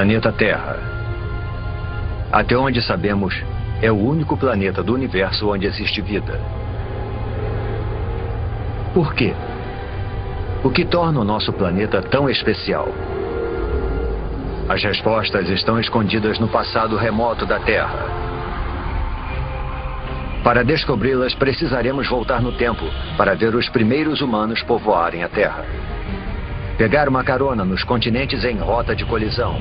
Planeta Terra. Até onde sabemos, é o único planeta do universo onde existe vida. Por quê? O que torna o nosso planeta tão especial? As respostas estão escondidas no passado remoto da Terra. Para descobri-las, precisaremos voltar no tempo para ver os primeiros humanos povoarem a Terra. Pegar uma carona nos continentes em rota de colisão.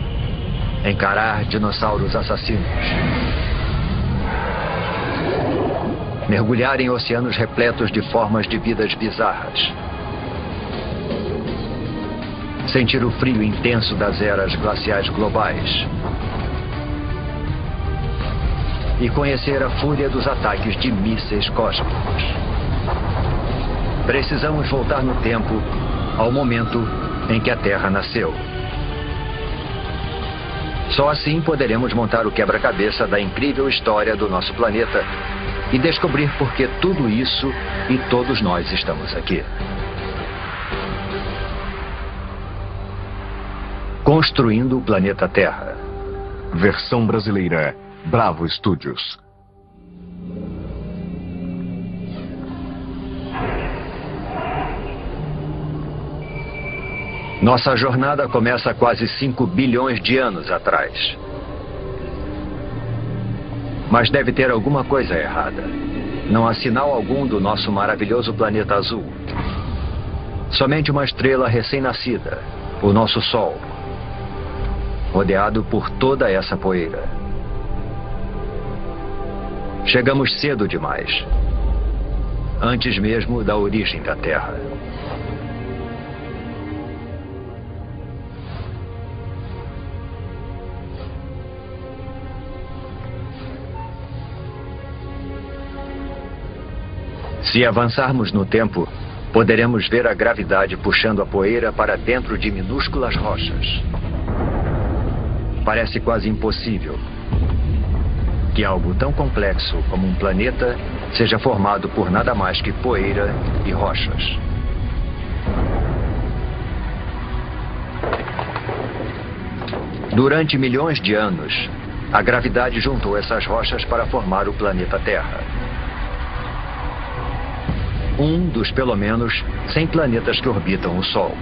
Encarar dinossauros assassinos. Mergulhar em oceanos repletos de formas de vidas bizarras. Sentir o frio intenso das eras glaciais globais. E conhecer a fúria dos ataques de mísseis cósmicos. Precisamos voltar no tempo ao momento em que a Terra nasceu. Só assim poderemos montar o quebra-cabeça da incrível história do nosso planeta e descobrir por que tudo isso e todos nós estamos aqui. Construindo o planeta Terra. Versão brasileira, Bravo Studios. Nossa jornada começa há quase 5 bilhões de anos atrás. Mas deve ter alguma coisa errada. Não há sinal algum do nosso maravilhoso planeta azul. Somente uma estrela recém-nascida, o nosso Sol, rodeado por toda essa poeira. Chegamos cedo demais, antes mesmo da origem da Terra. Se avançarmos no tempo, poderemos ver a gravidade puxando a poeira para dentro de minúsculas rochas. Parece quase impossível que algo tão complexo como um planeta seja formado por nada mais que poeira e rochas. Durante milhões de anos, a gravidade juntou essas rochas para formar o planeta Terra. Um dos pelo menos 100 planetas que orbitam o Sol.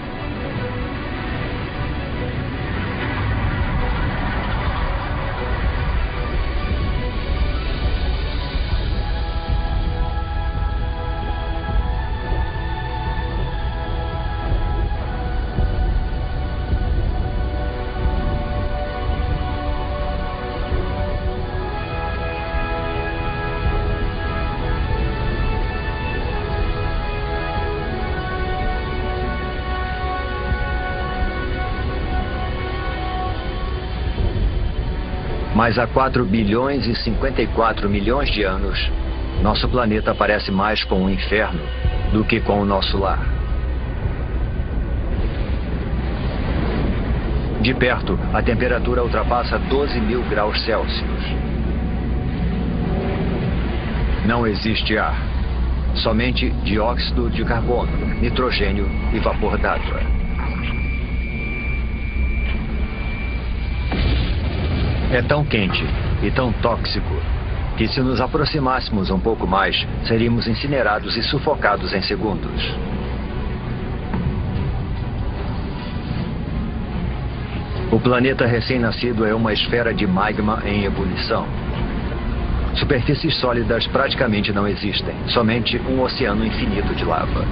Mas há 4 bilhões e 54 milhões de anos, nosso planeta parece mais com um inferno do que com o nosso lar. De perto, a temperatura ultrapassa 12.000 graus Celsius. Não existe ar, somente dióxido de carbono, nitrogênio e vapor d'água. É tão quente e tão tóxico que, se nos aproximássemos um pouco mais, seríamos incinerados e sufocados em segundos. O planeta recém-nascido é uma esfera de magma em ebulição. Superfícies sólidas praticamente não existem, somente um oceano infinito de lava.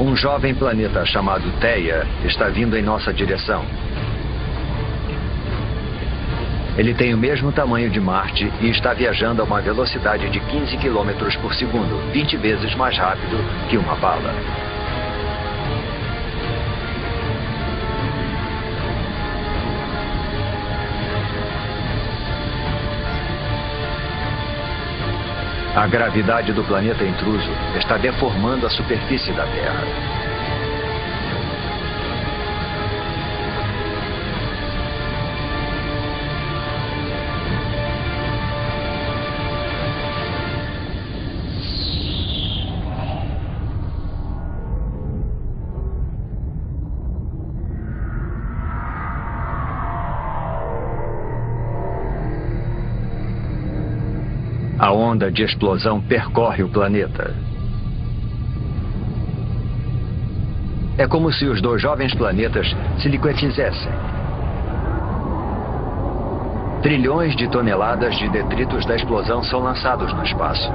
Um jovem planeta chamado Theia está vindo em nossa direção. Ele tem o mesmo tamanho de Marte e está viajando a uma velocidade de 15 km por segundo, 20 vezes mais rápido que uma bala. A gravidade do planeta intruso está deformando a superfície da Terra. A onda de explosão percorre o planeta. É como se os dois jovens planetas se liquefizessem. Trilhões de toneladas de detritos da explosão são lançados no espaço.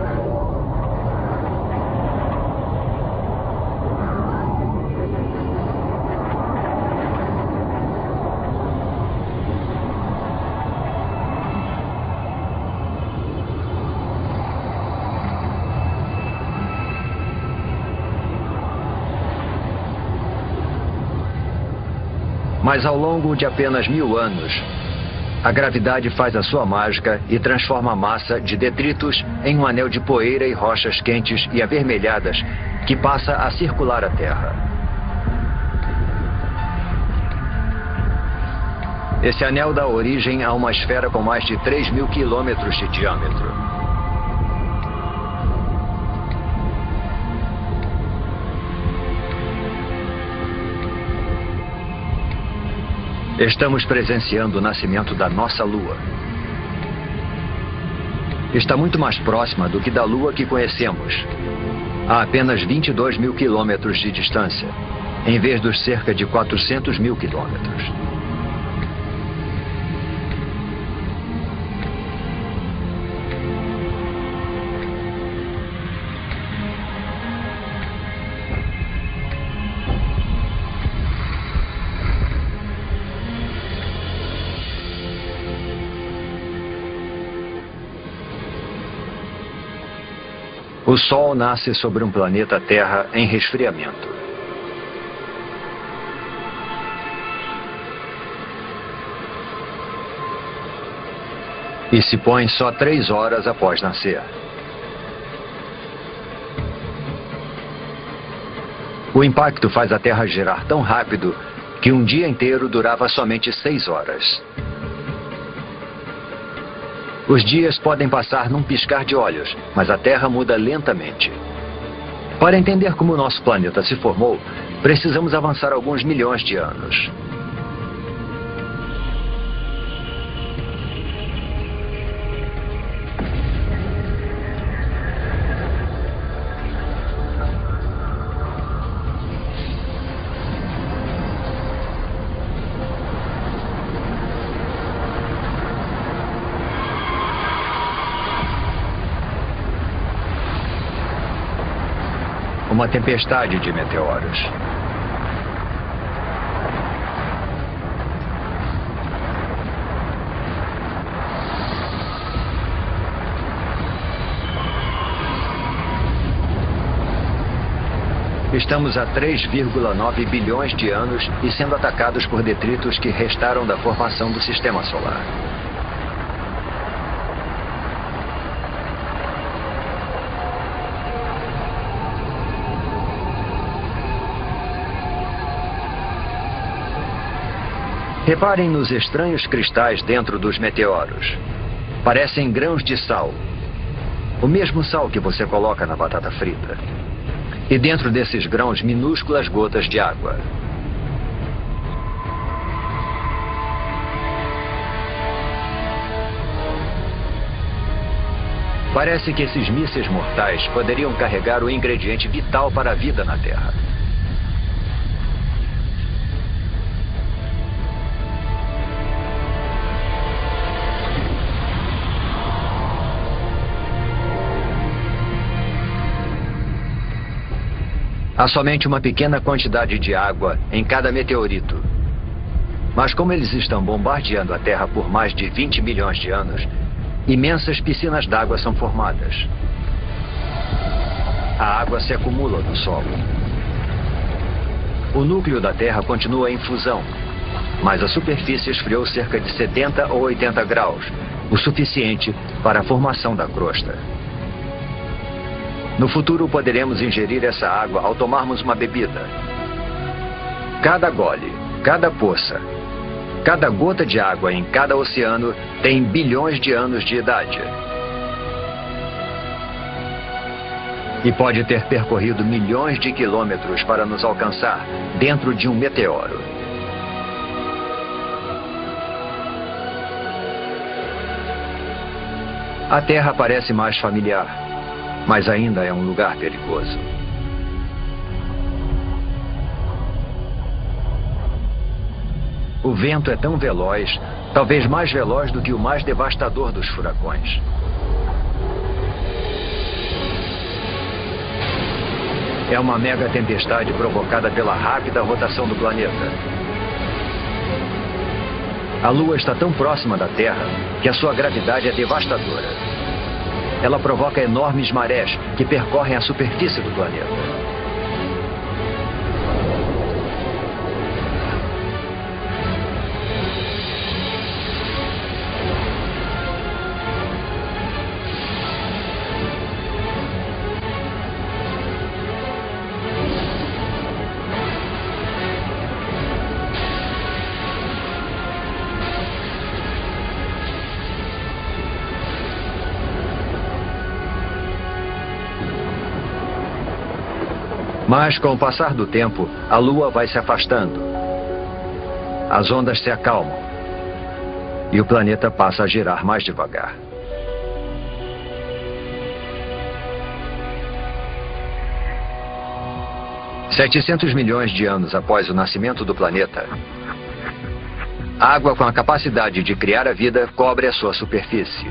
Mas ao longo de apenas 1000 anos, a gravidade faz a sua mágica e transforma a massa de detritos em um anel de poeira e rochas quentes e avermelhadas que passa a circular a Terra. Esse anel dá origem a uma esfera com mais de 3.000 quilômetros de diâmetro. Estamos presenciando o nascimento da nossa Lua. Está muito mais próxima do que da Lua que conhecemos, a apenas 22.000 quilômetros de distância, em vez dos cerca de 400.000 quilômetros. O Sol nasce sobre um planeta Terra em resfriamento. E se põe só 3 horas após nascer. O impacto faz a Terra girar tão rápido que um dia inteiro durava somente 6 horas. Os dias podem passar num piscar de olhos, mas a Terra muda lentamente. Para entender como o nosso planeta se formou, precisamos avançar alguns milhões de anos. Uma tempestade de meteoros. Estamos a 3,9 bilhões de anos e sendo atacados por detritos que restaram da formação do Sistema Solar. Reparem nos estranhos cristais dentro dos meteoros. Parecem grãos de sal. O mesmo sal que você coloca na batata frita. E dentro desses grãos, minúsculas gotas de água. Parece que esses mísseis mortais poderiam carregar o ingrediente vital para a vida na Terra. Há somente uma pequena quantidade de água em cada meteorito. Mas como eles estão bombardeando a Terra por mais de 20 milhões de anos, imensas piscinas d'água são formadas. A água se acumula no solo. O núcleo da Terra continua em fusão, mas a superfície esfriou cerca de 70 ou 80 graus, o suficiente para a formação da crosta. No futuro poderemos ingerir essa água ao tomarmos uma bebida. Cada gole, cada poça, cada gota de água em cada oceano tem bilhões de anos de idade. E pode ter percorrido milhões de quilômetros para nos alcançar dentro de um meteoro. A Terra parece mais familiar, mas ainda é um lugar perigoso. O vento é tão veloz, talvez mais veloz do que o mais devastador dos furacões. É uma mega tempestade provocada pela rápida rotação do planeta. A Lua está tão próxima da Terra que a sua gravidade é devastadora. Ela provoca enormes marés que percorrem a superfície do planeta. Mas, com o passar do tempo, a Lua vai se afastando. As ondas se acalmam. E o planeta passa a girar mais devagar. $700 milhões de anos após o nascimento do planeta, água com a capacidade de criar a vida cobre a sua superfície.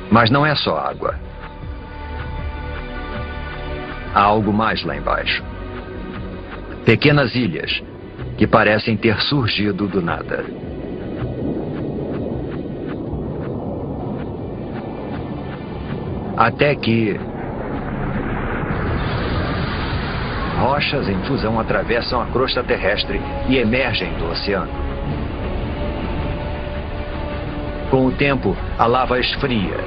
Mas não é só água. Há algo mais lá embaixo. Pequenas ilhas que parecem ter surgido do nada. Até que rochas em fusão atravessam a crosta terrestre e emergem do oceano. Com o tempo, a lava esfria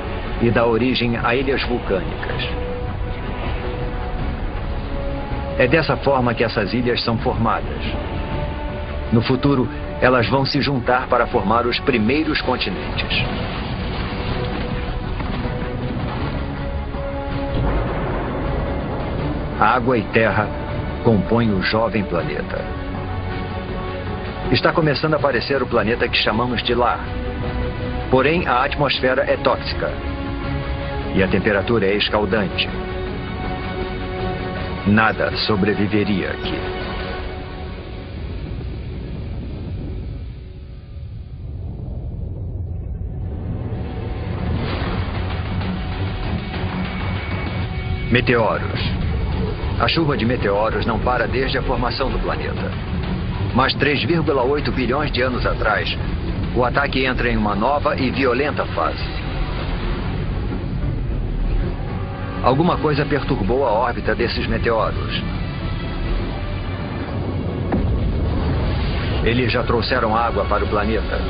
e dá origem a ilhas vulcânicas. É dessa forma que essas ilhas são formadas. No futuro, elas vão se juntar para formar os primeiros continentes. Água e terra compõem o jovem planeta. Está começando a aparecer o planeta que chamamos de lar. Porém, a atmosfera é tóxica. E a temperatura é escaldante. Nada sobreviveria aqui. Meteoros. A chuva de meteoros não para desde a formação do planeta. Mas 3,8 bilhões de anos atrás, o ataque entra em uma nova e violenta fase. Alguma coisa perturbou a órbita desses meteoros. Eles já trouxeram água para o planeta.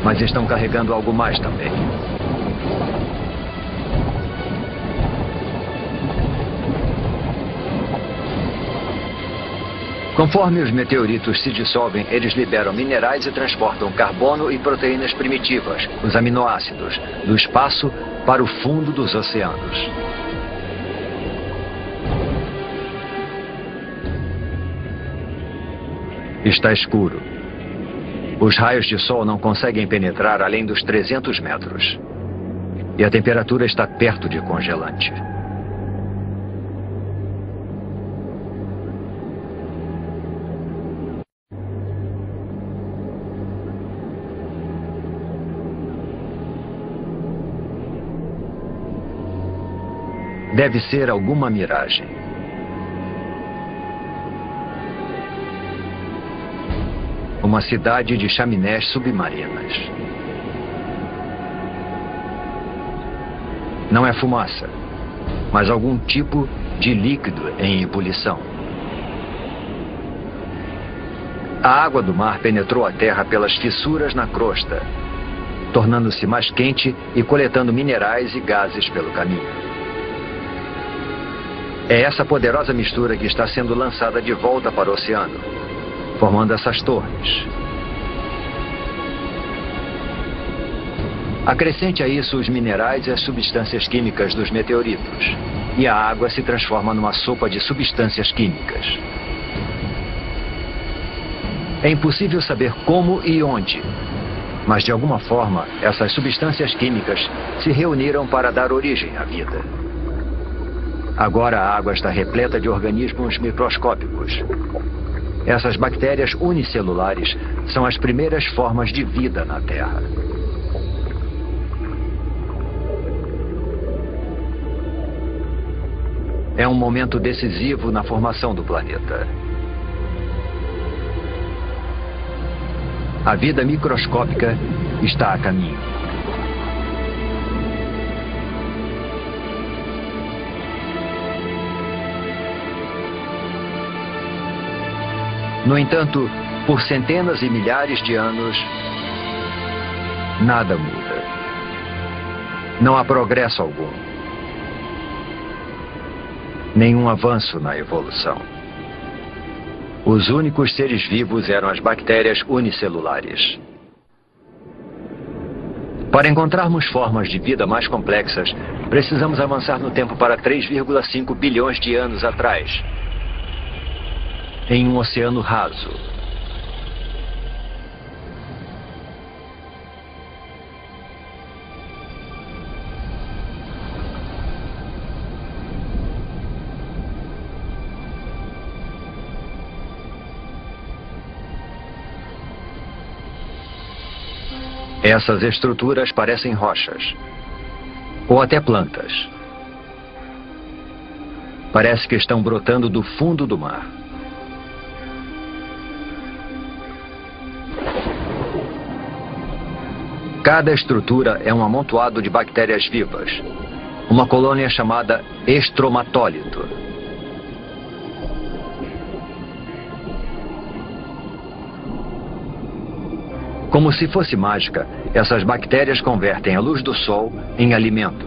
Mas estão carregando algo mais também. Conforme os meteoritos se dissolvem, eles liberam minerais e transportam carbono e proteínas primitivas, os aminoácidos, do espaço para o fundo dos oceanos. Está escuro. Os raios de sol não conseguem penetrar além dos 300 metros. E a temperatura está perto de congelante. Deve ser alguma miragem. Uma cidade de chaminés submarinas. Não é fumaça, mas algum tipo de líquido em ebulição. A água do mar penetrou a terra pelas fissuras na crosta, tornando-se mais quente e coletando minerais e gases pelo caminho. É essa poderosa mistura que está sendo lançada de volta para o oceano, formando essas torres. Acrescente a isso os minerais e as substâncias químicas dos meteoritos, e a água se transforma numa sopa de substâncias químicas. É impossível saber como e onde, mas de alguma forma essas substâncias químicas se reuniram para dar origem à vida. Agora a água está repleta de organismos microscópicos. Essas bactérias unicelulares são as primeiras formas de vida na Terra. É um momento decisivo na formação do planeta. A vida microscópica está a caminho. No entanto, por centenas e milhares de anos, nada muda. Não há progresso algum. Nenhum avanço na evolução. Os únicos seres vivos eram as bactérias unicelulares. Para encontrarmos formas de vida mais complexas, precisamos avançar no tempo para 3,5 bilhões de anos atrás, em um oceano raso. Essas estruturas parecem rochas, ou até plantas. Parece que estão brotando do fundo do mar. Cada estrutura é um amontoado de bactérias vivas, uma colônia chamada estromatólito. Como se fosse mágica, essas bactérias convertem a luz do sol em alimento.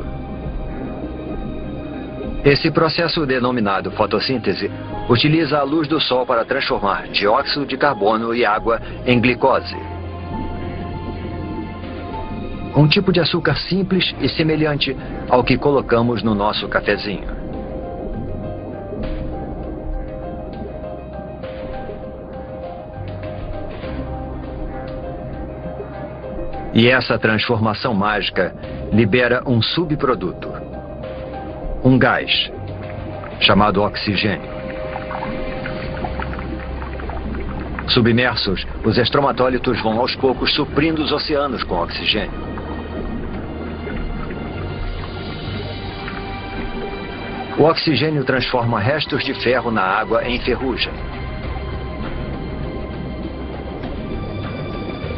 Esse processo, denominado fotossíntese, utiliza a luz do sol para transformar dióxido de carbono e água em glicose. Um tipo de açúcar simples e semelhante ao que colocamos no nosso cafezinho. E essa transformação mágica libera um subproduto, um gás, chamado oxigênio. Submersos, os estromatólitos vão aos poucos suprindo os oceanos com oxigênio. O oxigênio transforma restos de ferro na água em ferrugem.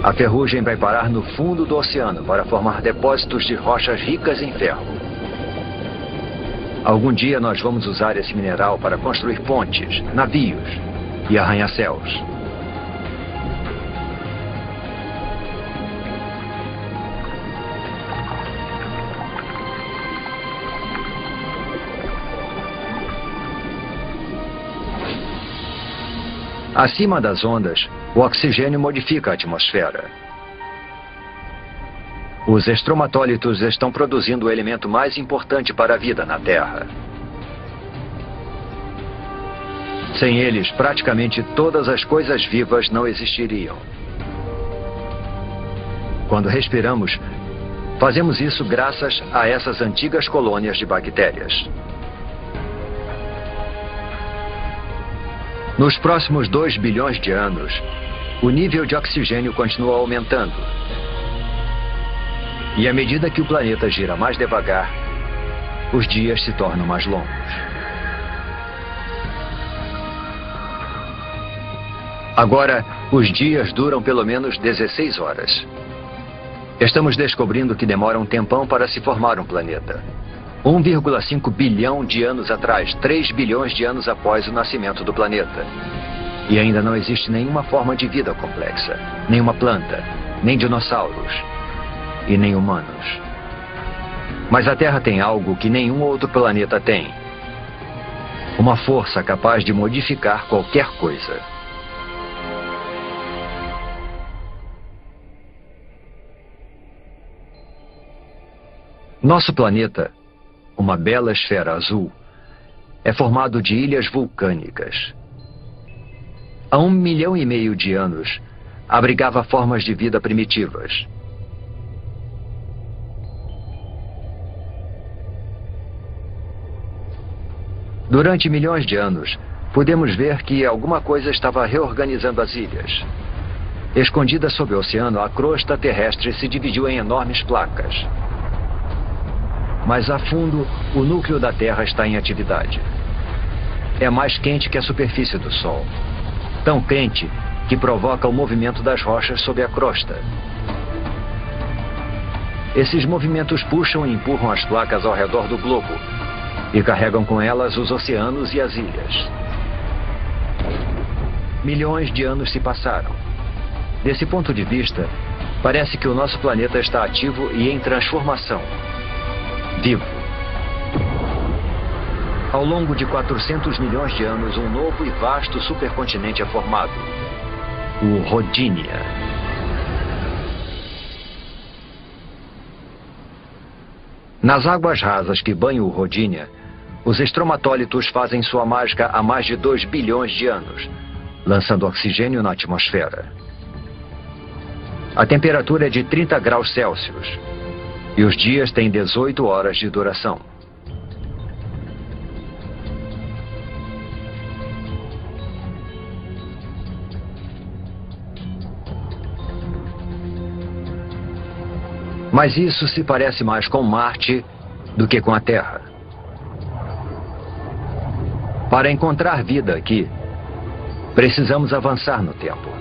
A ferrugem vai parar no fundo do oceano para formar depósitos de rochas ricas em ferro. Algum dia nós vamos usar esse mineral para construir pontes, navios e arranha-céus. Acima das ondas, o oxigênio modifica a atmosfera. Os estromatólitos estão produzindo o elemento mais importante para a vida na Terra. Sem eles, praticamente todas as coisas vivas não existiriam. Quando respiramos, fazemos isso graças a essas antigas colônias de bactérias. Nos próximos 2 bilhões de anos, o nível de oxigênio continua aumentando. E à medida que o planeta gira mais devagar, os dias se tornam mais longos. Agora, os dias duram pelo menos 16 horas. Estamos descobrindo que demora um tempão para se formar um planeta. 1,5 bilhão de anos atrás, 3 bilhões de anos após o nascimento do planeta. E ainda não existe nenhuma forma de vida complexa, nenhuma planta, nem dinossauros e nem humanos. Mas a Terra tem algo que nenhum outro planeta tem. Uma força capaz de modificar qualquer coisa. Nosso planeta, uma bela esfera azul, é formado de ilhas vulcânicas. há 1,5 milhão de anos, abrigava formas de vida primitivas. Durante milhões de anos, podemos ver que alguma coisa estava reorganizando as ilhas. Escondida sob o oceano, a crosta terrestre se dividiu em enormes placas. Mais a fundo, o núcleo da Terra está em atividade. É mais quente que a superfície do Sol. Tão quente que provoca o movimento das rochas sob a crosta. Esses movimentos puxam e empurram as placas ao redor do globo e carregam com elas os oceanos e as ilhas. Milhões de anos se passaram. Desse ponto de vista, parece que o nosso planeta está ativo e em transformação. Vivo. Ao longo de 400 milhões de anos, um novo e vasto supercontinente é formado. O Rodinia. Nas águas rasas que banham o Rodinia, os estromatólitos fazem sua mágica há mais de 2 bilhões de anos, lançando oxigênio na atmosfera. A temperatura é de 30 graus Celsius e os dias têm 18 horas de duração. Mas isso se parece mais com Marte do que com a Terra. Para encontrar vida aqui, precisamos avançar no tempo.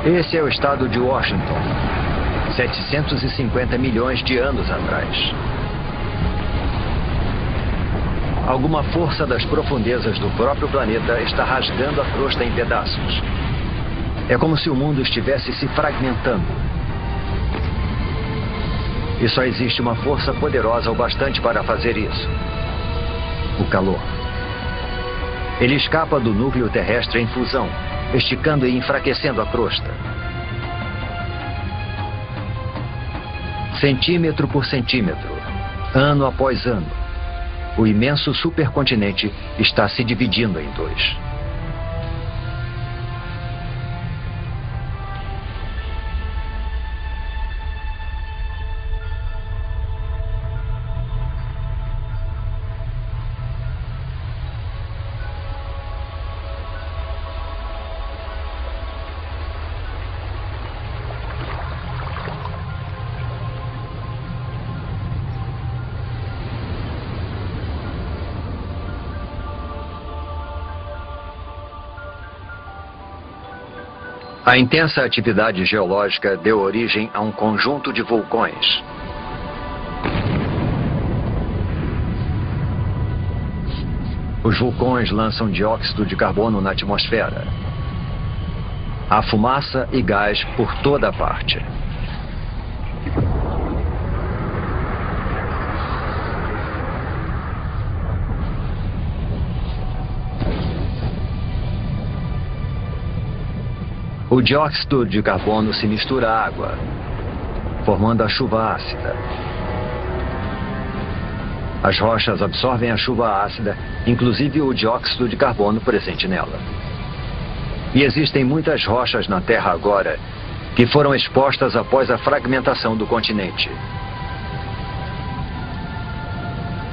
Esse é o estado de Washington, 750 milhões de anos atrás. Alguma força das profundezas do próprio planeta está rasgando a crosta em pedaços. É como se o mundo estivesse se fragmentando. E só existe uma força poderosa o bastante para fazer isso: o calor. Ele escapa do núcleo terrestre em fusão, esticando e enfraquecendo a crosta. Centímetro por centímetro, ano após ano, o imenso supercontinente está se dividindo em dois. A intensa atividade geológica deu origem a um conjunto de vulcões. Os vulcões lançam dióxido de carbono na atmosfera. Há fumaça e gás por toda parte. O dióxido de carbono se mistura à água, formando a chuva ácida. As rochas absorvem a chuva ácida, inclusive o dióxido de carbono presente nela. E existem muitas rochas na Terra agora que foram expostas após a fragmentação do continente.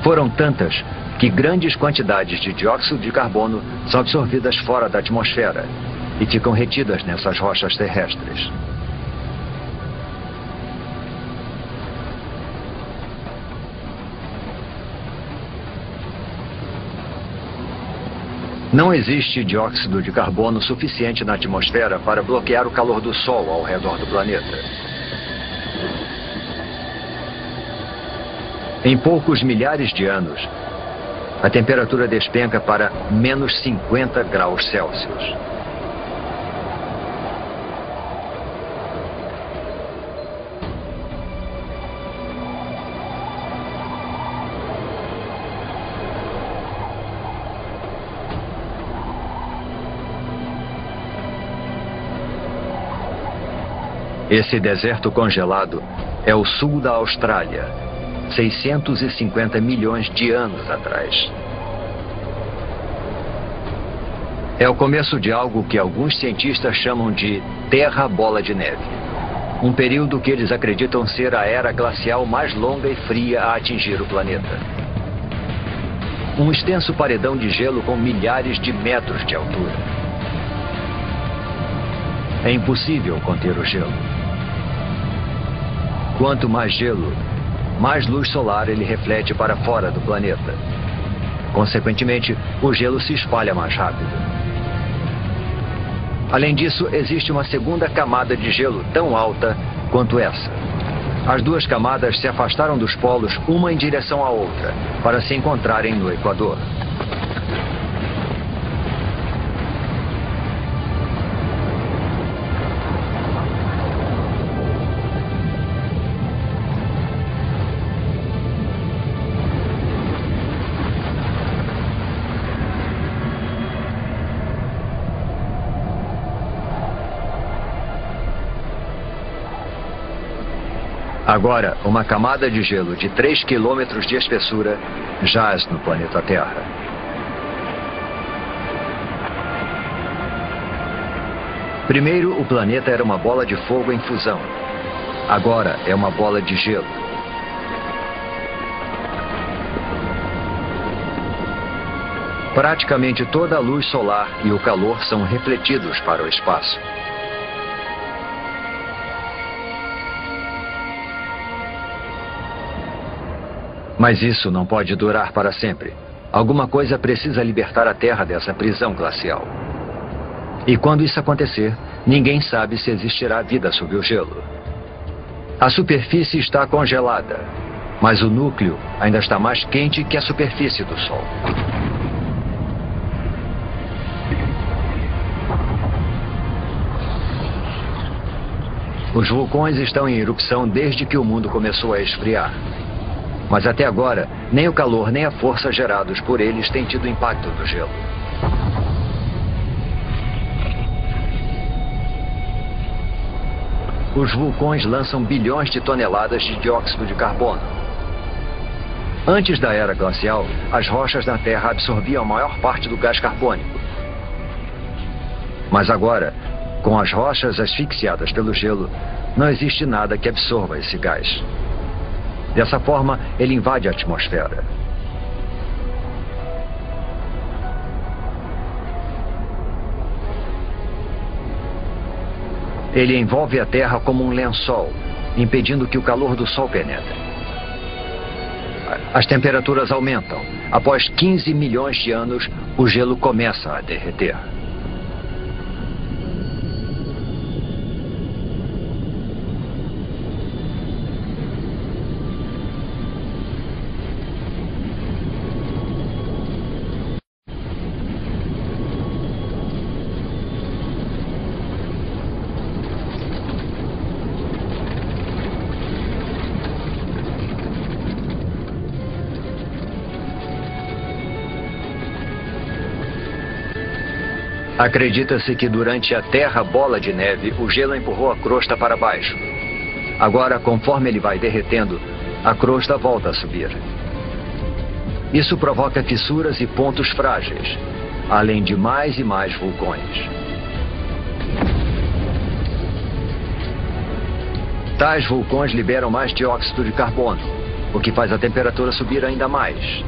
Foram tantas que grandes quantidades de dióxido de carbono são absorvidas fora da atmosfera e ficam retidas nessas rochas terrestres. Não existe dióxido de carbono suficiente na atmosfera para bloquear o calor do Sol ao redor do planeta. Em poucos milhares de anos, a temperatura despenca para menos 50 graus Celsius. Esse deserto congelado é o sul da Austrália, 650 milhões de anos atrás. É o começo de algo que alguns cientistas chamam de Terra Bola de Neve. Um período que eles acreditam ser a era glacial mais longa e fria a atingir o planeta. Um extenso paredão de gelo com milhares de metros de altura. É impossível conter o gelo. Quanto mais gelo, mais luz solar ele reflete para fora do planeta. Consequentemente, o gelo se espalha mais rápido. Além disso, existe uma segunda camada de gelo tão alta quanto essa. As duas camadas se afastaram dos polos, uma em direção à outra, para se encontrarem no Equador. Agora, uma camada de gelo de 3 quilômetros de espessura jaz no planeta Terra. Primeiro, o planeta era uma bola de fogo em fusão. Agora é uma bola de gelo. Praticamente toda a luz solar e o calor são refletidos para o espaço. Mas isso não pode durar para sempre. Alguma coisa precisa libertar a Terra dessa prisão glacial. E quando isso acontecer, ninguém sabe se existirá vida sob o gelo. A superfície está congelada, mas o núcleo ainda está mais quente que a superfície do Sol. Os vulcões estão em erupção desde que o mundo começou a esfriar. Mas até agora, nem o calor nem a força gerados por eles têm tido impacto do gelo. Os vulcões lançam bilhões de toneladas de dióxido de carbono. Antes da era glacial, as rochas na Terra absorviam a maior parte do gás carbônico. Mas agora, com as rochas asfixiadas pelo gelo, não existe nada que absorva esse gás. Dessa forma, ele invade a atmosfera. Ele envolve a Terra como um lençol, impedindo que o calor do Sol penetre. As temperaturas aumentam. Após 15 milhões de anos, o gelo começa a derreter. Acredita-se que durante a Terra Bola de Neve, o gelo empurrou a crosta para baixo. Agora, conforme ele vai derretendo, a crosta volta a subir. Isso provoca fissuras e pontos frágeis, além de mais e mais vulcões. Tais vulcões liberam mais dióxido de carbono, o que faz a temperatura subir ainda mais.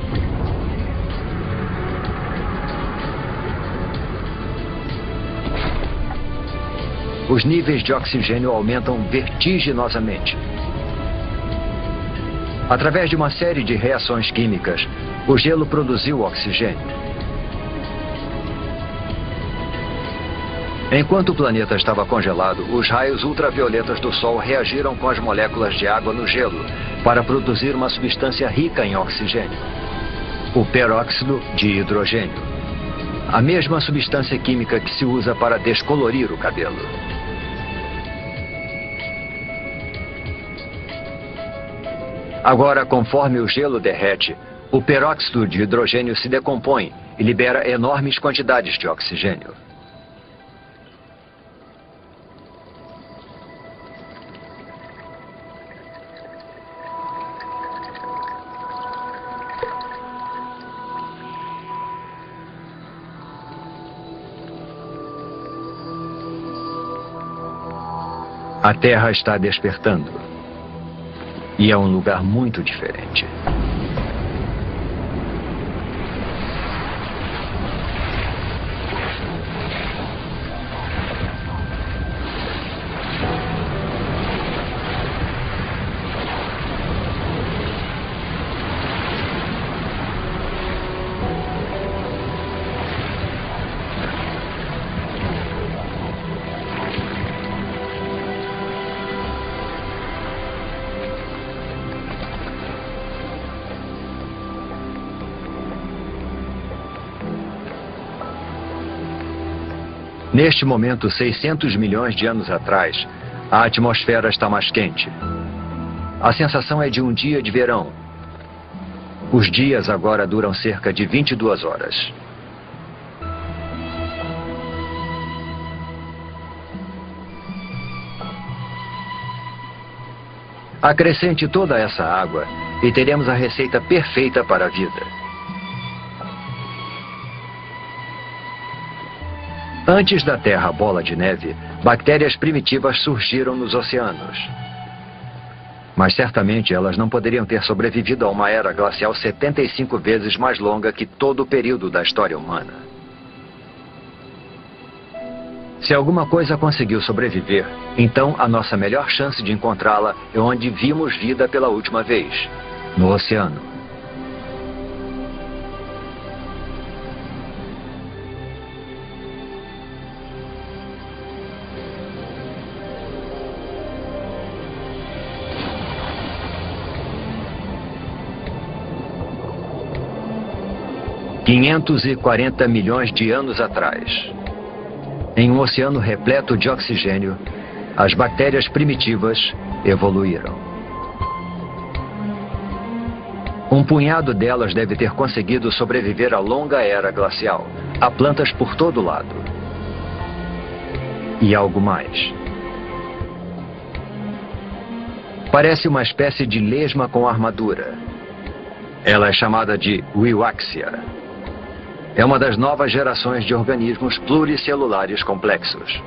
Os níveis de oxigênio aumentam vertiginosamente. Através de uma série de reações químicas, o gelo produziu oxigênio. Enquanto o planeta estava congelado, os raios ultravioletas do Sol reagiram com as moléculas de água no gelo para produzir uma substância rica em oxigênio, o peróxido de hidrogênio. A mesma substância química que se usa para descolorir o cabelo. Agora, conforme o gelo derrete, o peróxido de hidrogênio se decompõe e libera enormes quantidades de oxigênio. A Terra está despertando. E é um lugar muito diferente. Neste momento, 600 milhões de anos atrás, a atmosfera está mais quente. A sensação é de um dia de verão. Os dias agora duram cerca de 22 horas. Acrescente toda essa água e teremos a receita perfeita para a vida. Antes da Terra bola de neve, bactérias primitivas surgiram nos oceanos. Mas certamente elas não poderiam ter sobrevivido a uma era glacial 75 vezes mais longa que todo o período da história humana. Se alguma coisa conseguiu sobreviver, então a nossa melhor chance de encontrá-la é onde vimos vida pela última vez, no oceano. $540 milhões de anos atrás. Em um oceano repleto de oxigênio, as bactérias primitivas evoluíram. Um punhado delas deve ter conseguido sobreviver à longa era glacial. Há plantas por todo lado. E algo mais. Parece uma espécie de lesma com armadura. Ela é chamada de Wiwaxia. É uma das novas gerações de organismos pluricelulares complexos.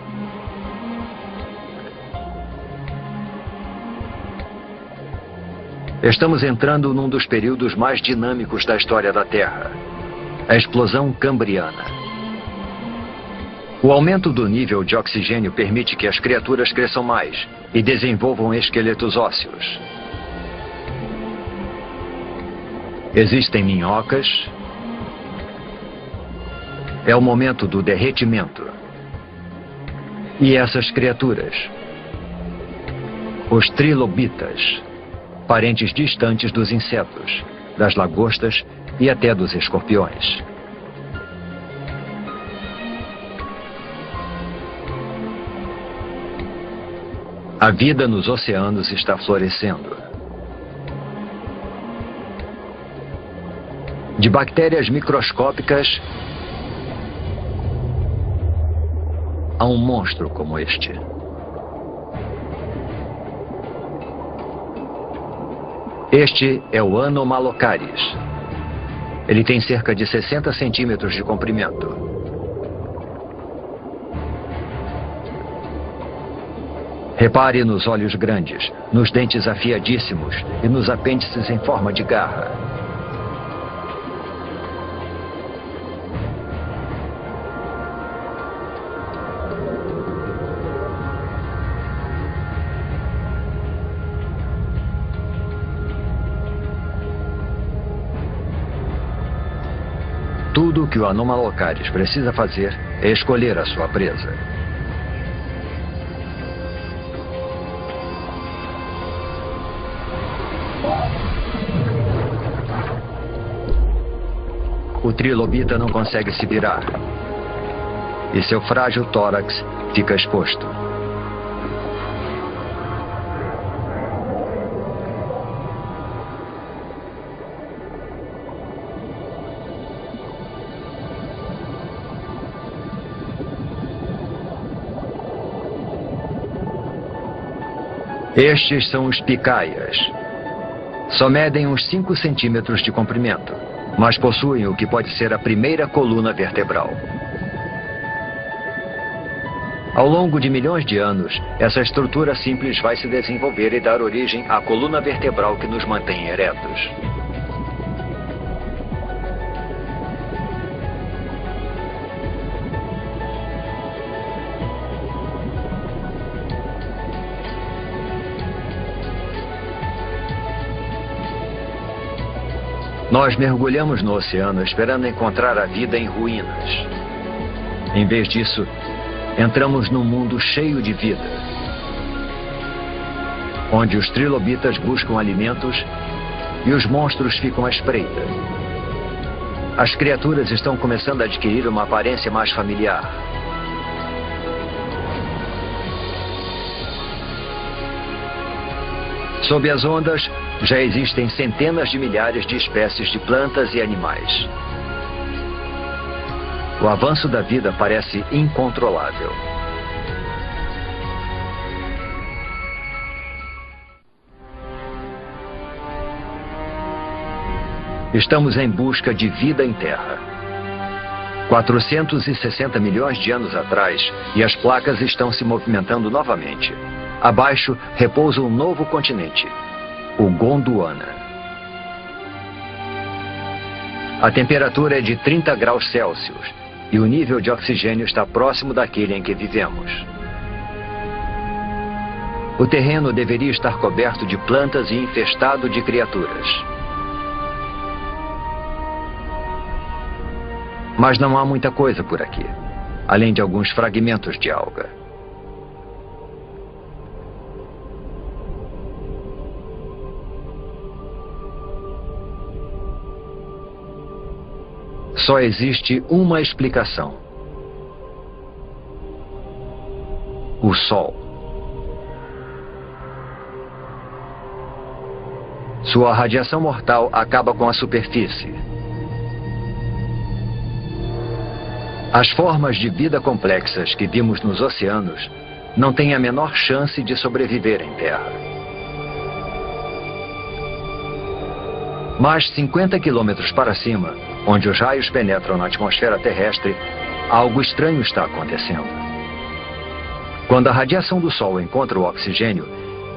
Estamos entrando num dos períodos mais dinâmicos da história da Terra, a explosão cambriana. O aumento do nível de oxigênio permite que as criaturas cresçam mais e desenvolvam esqueletos ósseos. Existem minhocas. É o momento do derretimento. E essas criaturas, os trilobitas, parentes distantes dos insetos, das lagostas e até dos escorpiões. A vida nos oceanos está florescendo. De bactérias microscópicas a um monstro como este. Este é o Anomalocaris. Ele tem cerca de 60 centímetros de comprimento. Repare nos olhos grandes, nos dentes afiadíssimos e nos apêndices em forma de garra. Tudo o que o Anomalocaris precisa fazer é escolher a sua presa. O trilobita não consegue se virar. E seu frágil tórax fica exposto. Estes são os picaias. Só medem uns 5 centímetros de comprimento, mas possuem o que pode ser a primeira coluna vertebral. Ao longo de milhões de anos, essa estrutura simples vai se desenvolver e dar origem à coluna vertebral que nos mantém eretos. Nós mergulhamos no oceano esperando encontrar a vida em ruínas. Em vez disso, entramos num mundo cheio de vida, onde os trilobitas buscam alimentos e os monstros ficam à espreita. As criaturas estão começando a adquirir uma aparência mais familiar. Sob as ondas, já existem centenas de milhares de espécies de plantas e animais. O avanço da vida parece incontrolável. Estamos em busca de vida em Terra. 460 milhões de anos atrás, e as placas estão se movimentando novamente. Abaixo repousa um novo continente, o Gondwana. A temperatura é de 30 graus Celsius e o nível de oxigênio está próximo daquele em que vivemos. O terreno deveria estar coberto de plantas e infestado de criaturas. Mas não há muita coisa por aqui, além de alguns fragmentos de alga. Só existe uma explicação: o Sol. Sua radiação mortal acaba com a superfície. As formas de vida complexas que vimos nos oceanos não têm a menor chance de sobreviver em Terra. Mas 50 quilômetros para cima, onde os raios penetram na atmosfera terrestre, algo estranho está acontecendo. Quando a radiação do Sol encontra o oxigênio,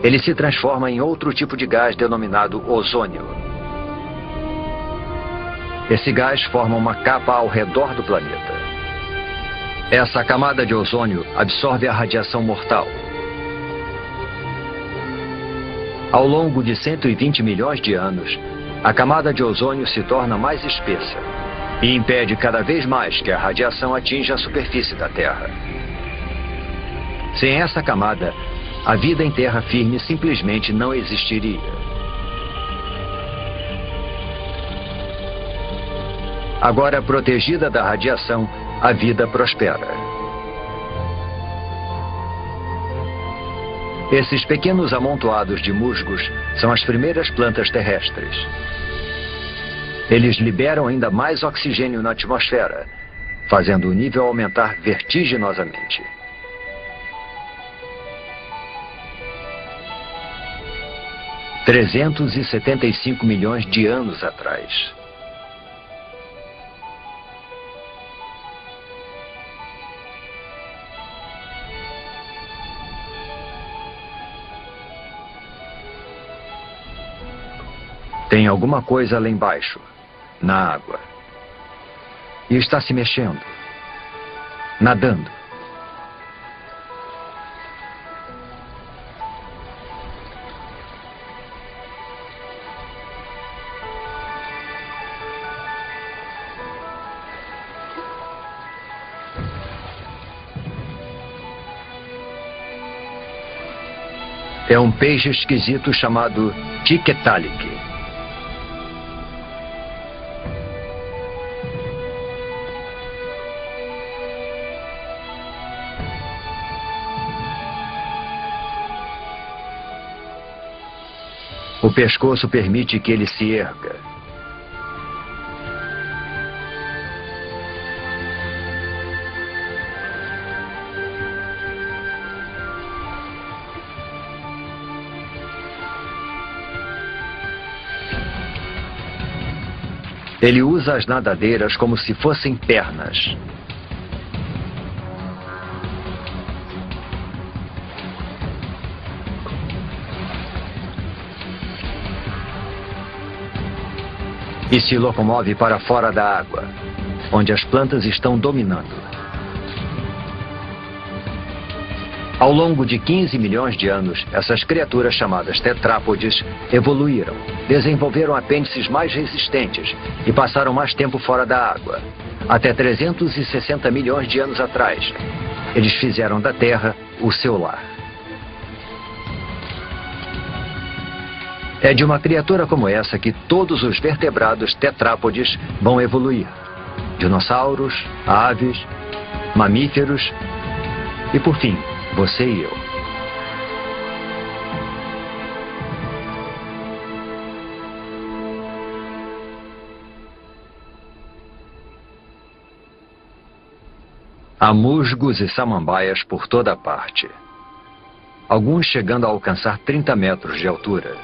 ele se transforma em outro tipo de gás denominado ozônio. Esse gás forma uma capa ao redor do planeta. Essa camada de ozônio absorve a radiação mortal. Ao longo de 120 milhões de anos, a camada de ozônio se torna mais espessa e impede cada vez mais que a radiação atinja a superfície da Terra. Sem essa camada, a vida em terra firme simplesmente não existiria. Agora protegida da radiação, a vida prospera. Esses pequenos amontoados de musgos são as primeiras plantas terrestres. Eles liberam ainda mais oxigênio na atmosfera, fazendo o nível aumentar vertiginosamente. – 375 milhões de anos atrás. Tem alguma coisa lá embaixo, na água. E está se mexendo, nadando. É um peixe esquisito chamado Tiktaalik. O pescoço permite que ele se erga. Ele usa as nadadeiras como se fossem pernas. e se locomove para fora da água, onde as plantas estão dominando. Ao longo de 15 milhões de anos, essas criaturas chamadas tetrápodes evoluíram, desenvolveram apêndices mais resistentes e passaram mais tempo fora da água. Até 360 milhões de anos atrás, eles fizeram da Terra o seu lar. É de uma criatura como essa que todos os vertebrados tetrápodes vão evoluir. Dinossauros, aves, mamíferos e, por fim, você e eu. Há musgos e samambaias por toda parte. Alguns chegando a alcançar 30 metros de altura.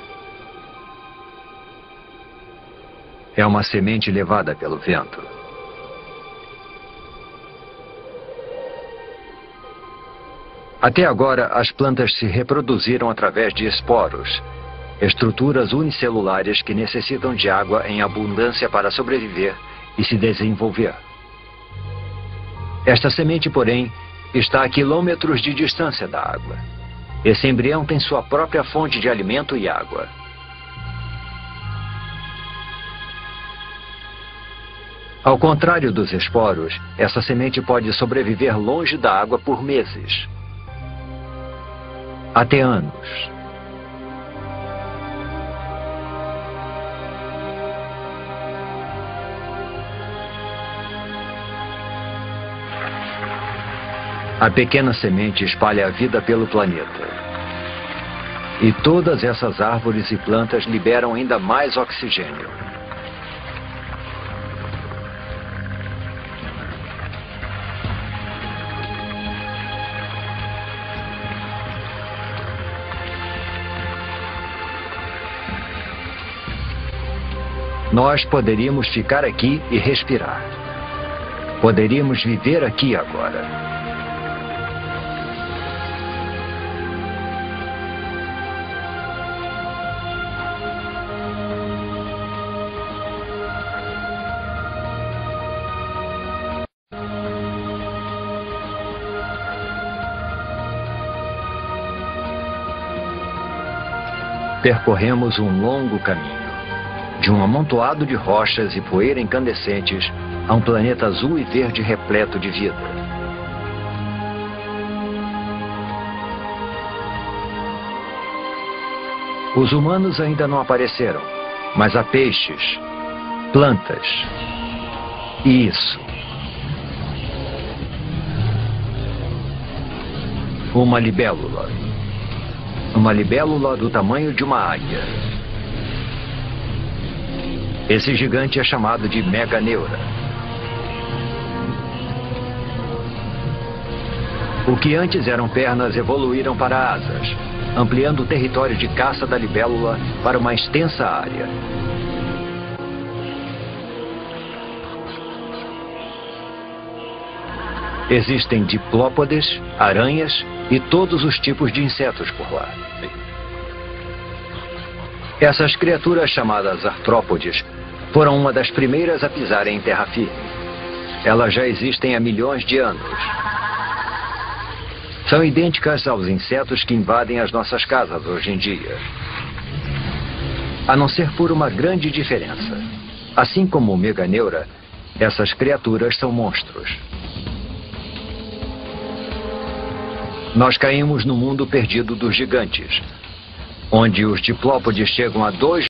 É uma semente levada pelo vento. Até agora, as plantas se reproduziram através de esporos, estruturas unicelulares que necessitam de água em abundância para sobreviver e se desenvolver. Esta semente, porém, está a quilômetros de distância da água. Esse embrião tem sua própria fonte de alimento e água. Ao contrário dos esporos, essa semente pode sobreviver longe da água por meses. Até anos. A pequena semente espalha a vida pelo planeta. E todas essas árvores e plantas liberam ainda mais oxigênio. Nós poderíamos ficar aqui e respirar. Poderíamos viver aqui agora. Percorremos um longo caminho. De um amontoado de rochas e poeira incandescentes a um planeta azul e verde repleto de vida. Os humanos ainda não apareceram, mas há peixes, plantas e isso. Uma libélula. Uma libélula do tamanho de uma águia. Esse gigante é chamado de Meganeura. O que antes eram pernas evoluíram para asas, ampliando o território de caça da libélula para uma extensa área. Existem diplópodes, aranhas e todos os tipos de insetos por lá. Essas criaturas chamadas artrópodes foram uma das primeiras a pisarem em terra firme. Elas já existem há milhões de anos. São idênticas aos insetos que invadem as nossas casas hoje em dia. A não ser por uma grande diferença. Assim como o Meganeura, essas criaturas são monstros. Nós caímos no mundo perdido dos gigantes, onde os diplópodes chegam a 2